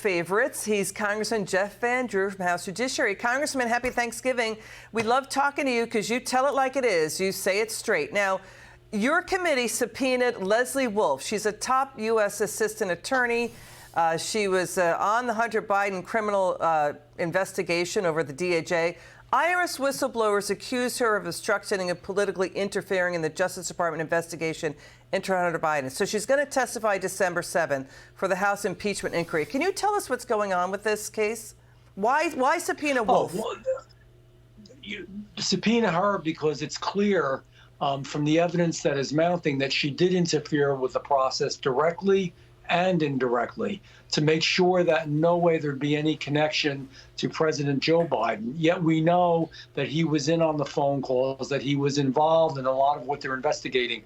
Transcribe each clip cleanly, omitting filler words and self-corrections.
favorites. He's Congressman Jeff Van Drew from House Judiciary. Congressman, happy Thanksgiving. We love talking to you because you tell it like it is. You say it straight. Now, your committee subpoenaed Lesley Wolf. She's a top U.S. assistant attorney. She was on the Hunter Biden criminal investigation over the DOJ. IRS whistleblowers accused her of obstructing and politically interfering in the Justice Department investigation into Hunter Biden. So she's going to testify December 7th for the House impeachment inquiry. Can you tell us what's going on with this case? Why subpoena Wolf? You subpoena her because it's clear from the evidence that is mounting that she did interfere with the process directly and indirectly to make sure that in no way there'd be any connection to President Joe Biden. Yet we know that he was in on the phone calls, that he was involved in a lot of what they're investigating.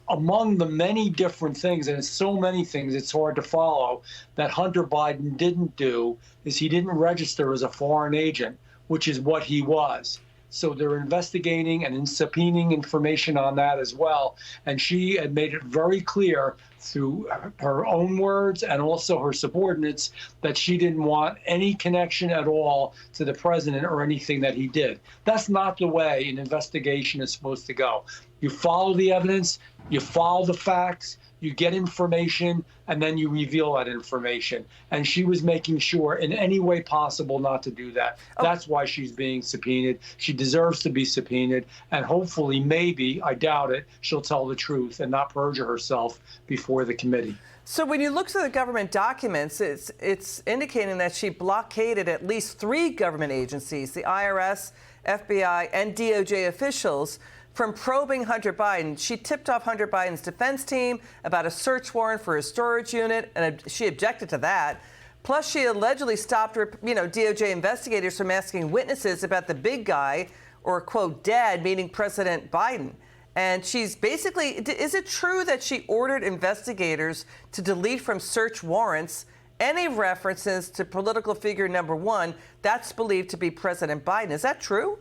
Among the many different things, and it's so many things it's hard to follow, that Hunter Biden didn't do is he didn't register as a foreign agent, which is what he was. So they're investigating and subpoenaing information on that as well. And she had made it very clear through her own words and also her subordinates that she didn't want any connection at all to the president or anything that he did. That's not the way an investigation is supposed to go. You follow the evidence, you follow the facts, you get information, and then you reveal that information. And she was making sure in any way possible not to do that. That's why she's being subpoenaed. She deserves to be subpoenaed. And hopefully, maybe, I doubt it, she'll tell the truth and not perjure herself before the committee. So when you look through the government documents, it's indicating that she blockaded at least 3 government agencies, the IRS, FBI, and DOJ officials, from probing Hunter Biden. She tipped off Hunter Biden's defense team about a search warrant for his storage unit, and she objected to that. Plus, she allegedly stopped DOJ investigators from asking witnesses about the big guy, or, quote, dad, meaning President Biden. And she's basically, is it true that she ordered investigators to delete from search warrants any references to political figure number 1 that's believed to be President Biden? Is that true?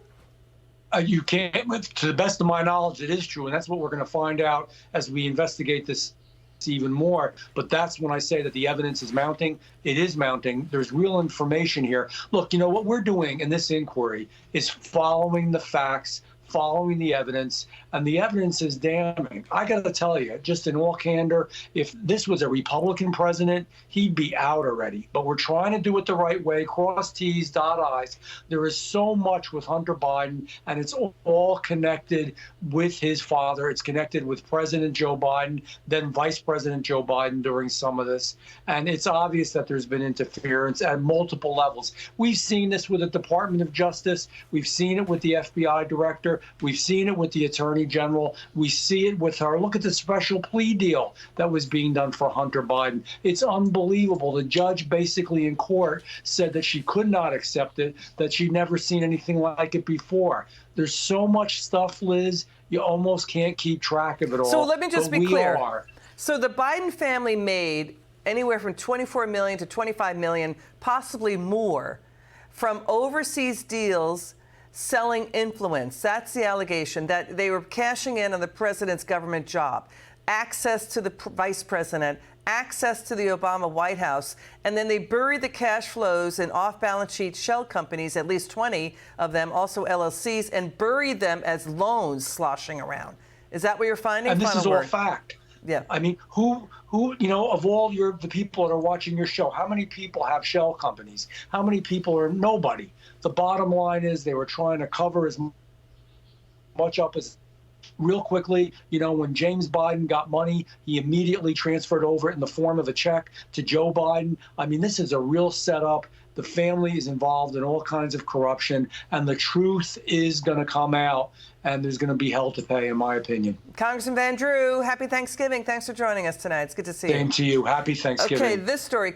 You can't, to the best of my knowledge, it is true. And that's what we're going to find out as we investigate this even more. But that's when I say that the evidence is mounting. It is mounting. There's real information here. Look, you know, what we're doing in this inquiry is following the facts, following the evidence, and the evidence is damning. I got to tell you, just in all candor, if this was a Republican president, he'd be out already. But we're trying to do it the right way, cross T's, dot I's. There is so much with Hunter Biden, and it's all connected with his father. It's connected with President Joe Biden, then Vice President Joe Biden during some of this. And it's obvious that there's been interference at multiple levels. We've seen this with the Department of Justice. We've seen it with the FBI director. We've seen it with the Attorney General. We see it with her. Look at the special plea deal that was being done for Hunter Biden. It's unbelievable. The judge basically in court said that she could not accept it, that she'd never seen anything like it before. There's so much stuff, Liz, you almost can't keep track of it all. So let me just be clear. Are. So the Biden family made anywhere from $24 million to $25 million, possibly more, from overseas deals selling influence. That's the allegation, that they were cashing in on the president's government job, access to the vice president, access to the Obama White House, and then they buried the cash flows in off-balance sheet shell companies, at least 20 of them, also LLCs, and buried them as loans sloshing around. Is that what you're finding? And this is all fact. Yeah. I mean, who, you know, of all the people that are watching your show, how many people have shell companies? How many people are nobody? The bottom line is they were trying to cover as much up as real quickly. You know, when James Biden got money, he immediately transferred over it in the form of a check to Joe Biden. I mean, this is a real setup. The family is involved in all kinds of corruption, and the truth is going to come out, and there's going to be hell to pay, in my opinion. Congressman Van Drew, happy Thanksgiving. Thanks for joining us tonight. It's good to see you. Same to you. Happy Thanksgiving. Okay, this story